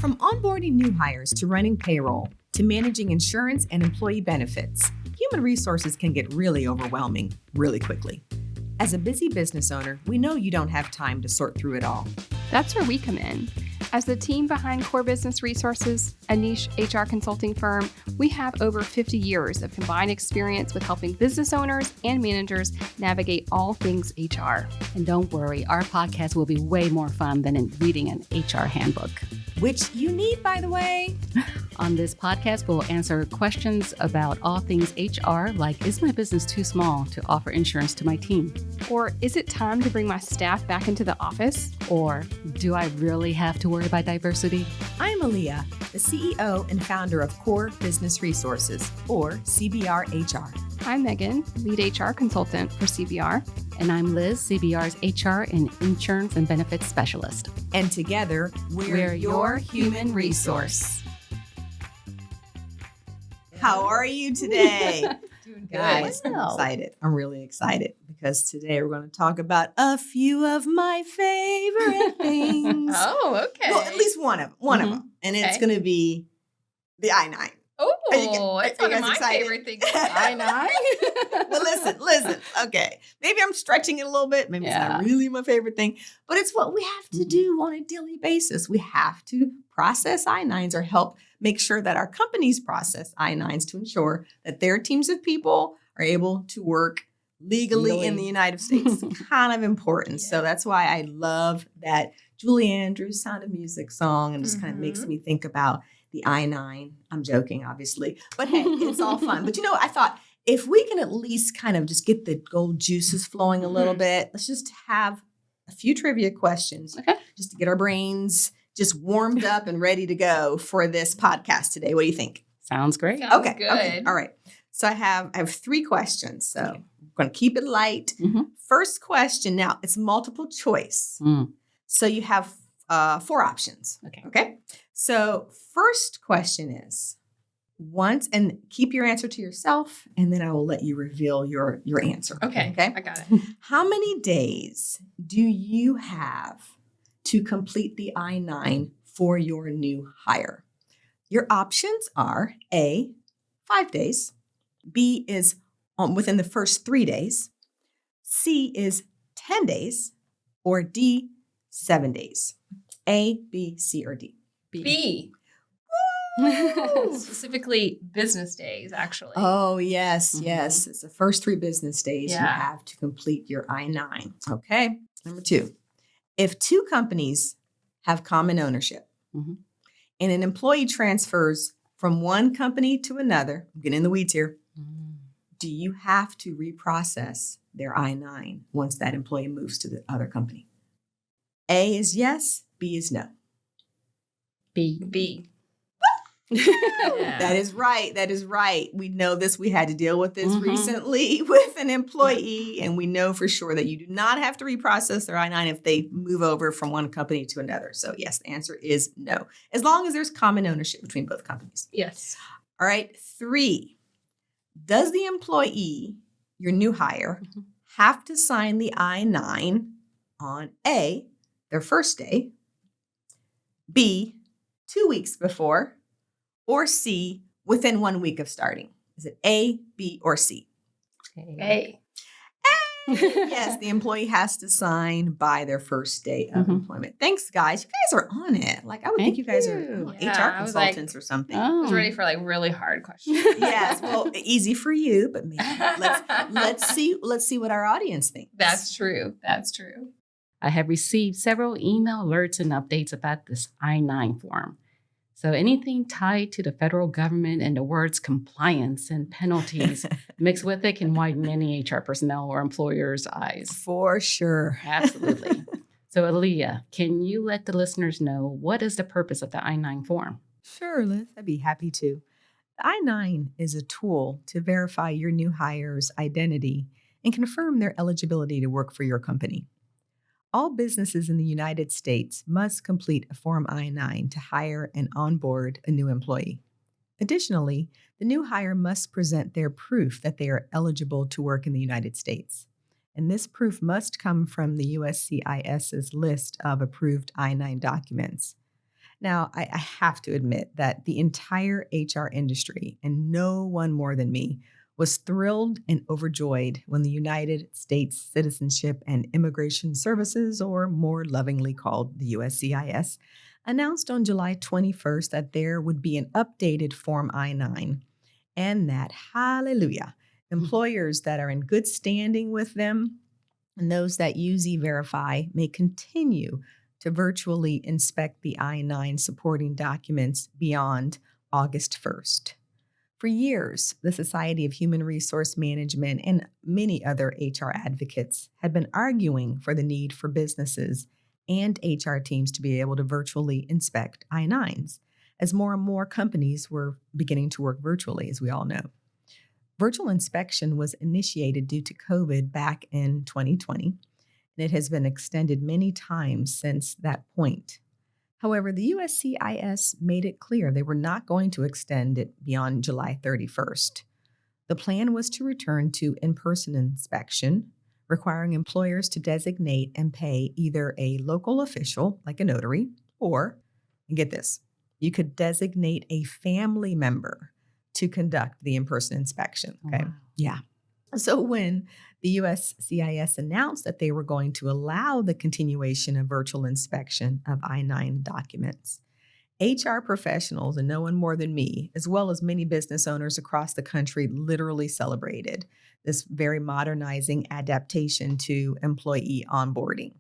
From onboarding new hires to running payroll to managing insurance and employee benefits, human resources can get really overwhelming really quickly. As a busy business owner, we know you don't have time to sort through it all. That's where we come in. As the team behind Core Business Resources, a niche HR consulting firm, we have over 50 years of combined experience with helping business owners and managers navigate all things HR. And don't worry, our podcast will be way more fun than reading an HR handbook. Which you need, by the way. On this podcast, we'll answer questions about all things HR, like, is my business too small to offer insurance to my team? Or is it time to bring my staff back into the office? Or do I really have to worry about diversity? I'm Aaliyah, the CEO and founder of Core Business Resources, or CBR HR. I'm Megan, lead HR consultant for CBR. And I'm Liz, CBR's HR and Insurance and Benefits Specialist. And together, we're your human resource. How are you today? Doing good. Guys, I'm excited. I'm really excited because today we're going to talk about a few of my favorite things. Oh, okay. Well, at least one of them. And it's going to be the I-9. Oh, it's one of my favorite things. I-9. Well, listen. Okay. Maybe I'm stretching it a little bit. Maybe it's not really my favorite thing, but it's what we have to do on a daily basis. We have to process I-9s or help make sure that our companies process I-9s to ensure that their teams of people are able to work legally in the United States. It's kind of important. Yeah. So that's why I love that Julie Andrews Sound of Music song, and just kind of makes me think about the I-9. I'm joking, obviously. But hey, it's all fun. But I thought if we can at least kind of just get the gold juices flowing a little bit, let's just have a few trivia questions just to get our brains just warmed up and ready to go for this podcast today. What do you think? Sounds great. Sounds good. Okay. All right. So I have 3 questions. So I'm going to keep it light. First question. Now, it's multiple choice. So you have 4 options. Okay. So first question is and keep your answer to yourself, and then I will let you reveal your answer. Okay. I got it. How many days do you have to complete the I-9 for your new hire? Your options are A, 5 days, B is within the first 3 days, C is 10 days, or D, 7 days. A, B, C, or D? B. Specifically business days, actually. Oh, yes. It's the first 3 business days you have to complete your I-9. Okay. Number 2, if 2 companies have common ownership and an employee transfers from one company to another, I'm getting in the weeds here, do you have to reprocess their I-9 once that employee moves to the other company? A is yes, B is no. B. That is right. We know this. We had to deal with this recently with an employee, and we know for sure that you do not have to reprocess their I-9 if they move over from one company to another. So yes, the answer is no, as long as there's common ownership between both companies. Yes. All right. 3, does the employee, your new hire, have to sign the I-9 on A, their first day, B, 2 weeks before, or C, within 1 week of starting? Is it A, B, or C? A. Yes, the employee has to sign by their first day of employment. Thanks, guys. You guys are on it. Like, I would think you guys are HR consultants or something. I was ready for really hard questions. Yes, well, easy for you, but maybe let's see what our audience thinks. That's true. I have received several email alerts and updates about this I-9 form. So anything tied to the federal government and the words compliance and penalties mixed with it can widen any HR personnel or employer's eyes. For sure. Absolutely. So Aaliyah, can you let the listeners know what is the purpose of the I-9 form? Sure, Liz. I'd be happy to. The I-9 is a tool to verify your new hire's identity and confirm their eligibility to work for your company. All businesses in the United States must complete a Form I-9 to hire and onboard a new employee. Additionally, the new hire must present their proof that they are eligible to work in the United States. And this proof must come from the USCIS's list of approved I-9 documents. Now, I have to admit that the entire HR industry, and no one more than me, was thrilled and overjoyed when the United States Citizenship and Immigration Services, or more lovingly called the USCIS, announced on July 21st that there would be an updated Form I-9 and that, hallelujah, employers that are in good standing with them and those that use E-Verify may continue to virtually inspect the I-9 supporting documents beyond August 1st. For years, the Society of Human Resource Management and many other HR advocates had been arguing for the need for businesses and HR teams to be able to virtually inspect I-9s, as more and more companies were beginning to work virtually, as we all know. Virtual inspection was initiated due to COVID back in 2020, and it has been extended many times since that point. However, the USCIS made it clear they were not going to extend it beyond July 31st. The plan was to return to in-person inspection, requiring employers to designate and pay either a local official, like a notary, or, and get this, you could designate a family member to conduct the in-person inspection. Okay. Wow. Yeah. So when the USCIS announced that they were going to allow the continuation of virtual inspection of I-9 documents, HR professionals, and no one more than me, as well as many business owners across the country, literally celebrated this very modernizing adaptation to employee onboarding.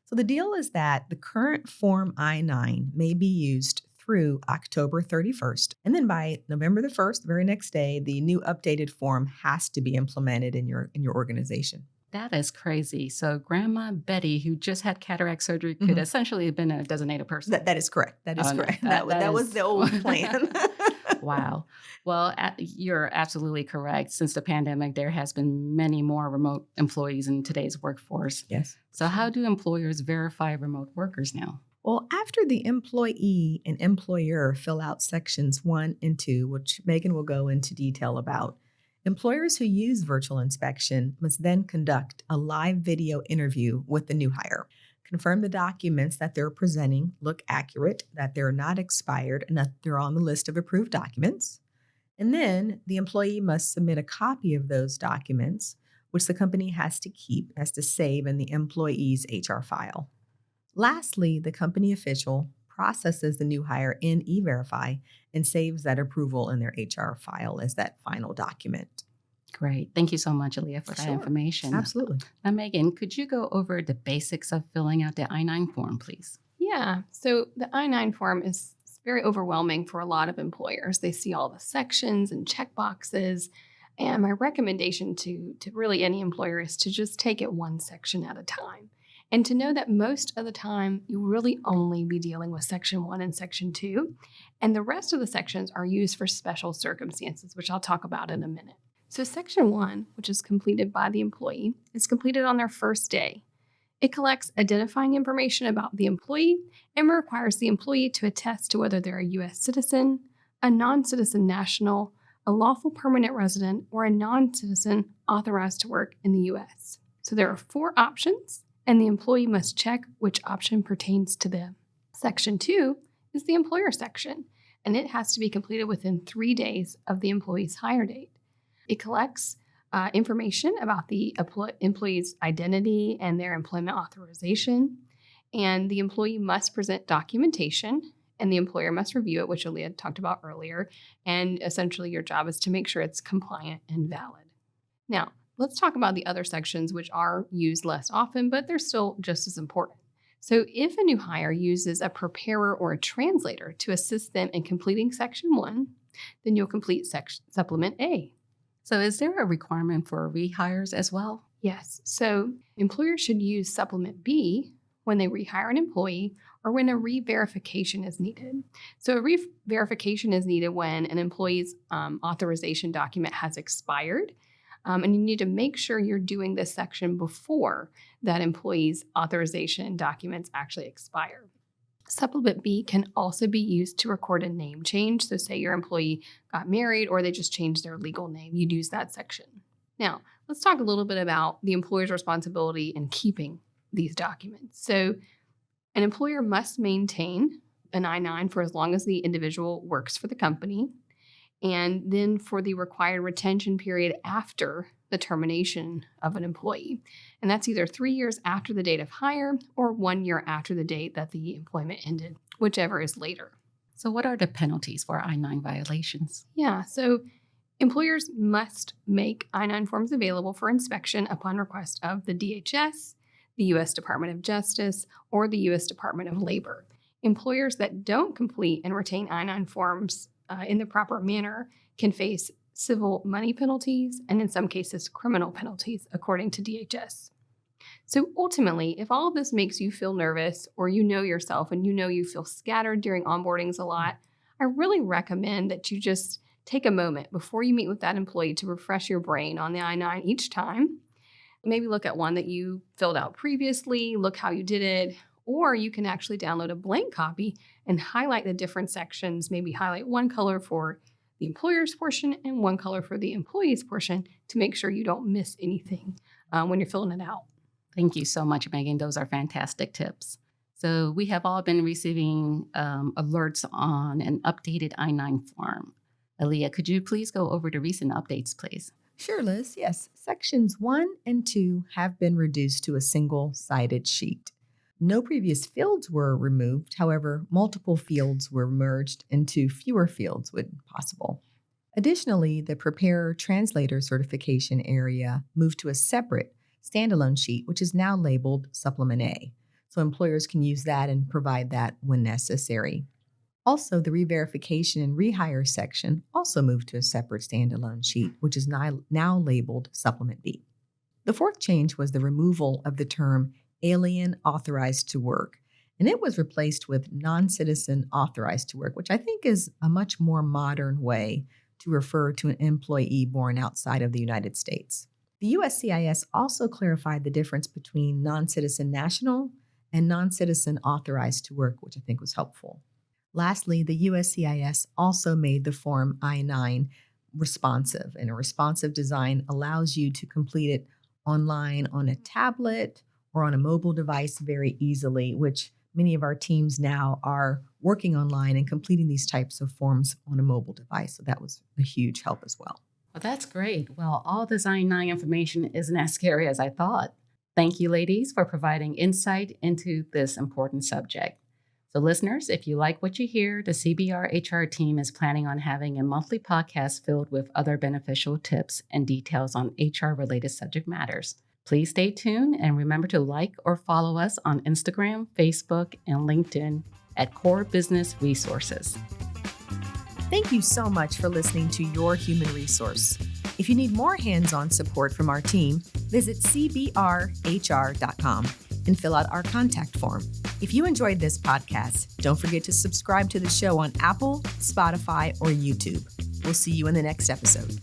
So the deal is that the current Form I-9 may be used through October 31st. And then by November the 1st, the very next day, the new updated form has to be implemented in your organization. That is crazy. So Grandma Betty, who just had cataract surgery, could essentially have been a designated person. That is correct. That is correct. No, that was the old plan. Wow. Well, you're absolutely correct. Since the pandemic, there has been many more remote employees in today's workforce. Yes. So how do employers verify remote workers now? Well, after the employee and employer fill out sections 1 and 2, which Megan will go into detail about, employers who use virtual inspection must then conduct a live video interview with the new hire, confirm the documents that they're presenting look accurate, that they're not expired, and that they're on the list of approved documents. And then the employee must submit a copy of those documents, which the company has to save in the employee's HR file. Lastly, the company official processes the new hire in E-Verify and saves that approval in their HR file as that final document. Great. Thank you so much, Aaliyah, for that information. Absolutely. Now, Megan, could you go over the basics of filling out the I-9 form, please? Yeah. So the I-9 form is very overwhelming for a lot of employers. They see all the sections and check boxes. And my recommendation to really any employer is to just take it one section at a time. And to know that most of the time, you really only be dealing with Section 1 and Section 2. And the rest of the sections are used for special circumstances, which I'll talk about in a minute. So Section 1, which is completed by the employee, is completed on their first day. It collects identifying information about the employee and requires the employee to attest to whether they're a U.S. citizen, a non-citizen national, a lawful permanent resident, or a non-citizen authorized to work in the U.S. So there are 4 options, and the employee must check which option pertains to them. Section 2 is the employer section, and it has to be completed within 3 days of the employee's hire date. It collects information about the employee's identity and their employment authorization, and the employee must present documentation, and the employer must review it, which Aaliyah talked about earlier, and essentially your job is to make sure it's compliant and valid. Now, let's talk about the other sections which are used less often, but they're still just as important. So if a new hire uses a preparer or a translator to assist them in completing Section 1, then you'll complete Supplement A. So is there a requirement for rehires as well? Yes. So employers should use Supplement B when they rehire an employee or when a re-verification is needed. So a re-verification is needed when an employee's authorization document has expired. And you need to make sure you're doing this section before that employee's authorization documents actually expire. Supplement B can also be used to record a name change. So say your employee got married or they just changed their legal name. You'd use that section. Now, let's talk a little bit about the employer's responsibility in keeping these documents. So an employer must maintain an I-9 for as long as the individual works for the company, and then for the required retention period after the termination of an employee. And that's either 3 years after the date of hire or 1 year after the date that the employment ended, whichever is later. So what are the penalties for I-9 violations? Yeah, so employers must make I-9 forms available for inspection upon request of the DHS, the U.S. Department of Justice, or the U.S. Department of Labor. Employers that don't complete and retain I-9 forms in the proper manner can face civil money penalties and in some cases criminal penalties, according to DHS. So ultimately, if all of this makes you feel nervous or you know yourself and you know you feel scattered during onboardings a lot, I really recommend that you just take a moment before you meet with that employee to refresh your brain on the I-9 each time. Maybe look at one that you filled out previously, look how you did it, or you can actually download a blank copy and highlight the different sections, maybe highlight one color for the employer's portion and one color for the employee's portion to make sure you don't miss anything when you're filling it out. Thank you so much, Megan. Those are fantastic tips. So we have all been receiving alerts on an updated I-9 form. Aaliyah, could you please go over the recent updates, please? Sure, Liz. Yes. Sections 1 and 2 have been reduced to a single-sided sheet. No previous fields were removed. However, multiple fields were merged into fewer fields when possible. Additionally, the Preparer Translator certification area moved to a separate standalone sheet, which is now labeled Supplement A. So employers can use that and provide that when necessary. Also, the Re-verification and Rehire section also moved to a separate standalone sheet, which is now labeled Supplement B. The fourth change was the removal of the term alien authorized to work, and it was replaced with non-citizen authorized to work, which I think is a much more modern way to refer to an employee born outside of the United States. The USCIS also clarified the difference between non-citizen national and non-citizen authorized to work, which I think was helpful. Lastly, the USCIS also made the form I-9 responsive, and a responsive design allows you to complete it online on a tablet or on a mobile device very easily, which many of our teams now are working online and completing these types of forms on a mobile device. So that was a huge help as well. Well, that's great. Well, all this I-9 information isn't as scary as I thought. Thank you, ladies, for providing insight into this important subject. So listeners, if you like what you hear, the CBR HR team is planning on having a monthly podcast filled with other beneficial tips and details on HR-related subject matters. Please stay tuned and remember to like or follow us on Instagram, Facebook, and LinkedIn at Core Business Resources. Thank you so much for listening to Your Human Resource. If you need more hands-on support from our team, visit cbrhr.com and fill out our contact form. If you enjoyed this podcast, don't forget to subscribe to the show on Apple, Spotify, or YouTube. We'll see you in the next episode.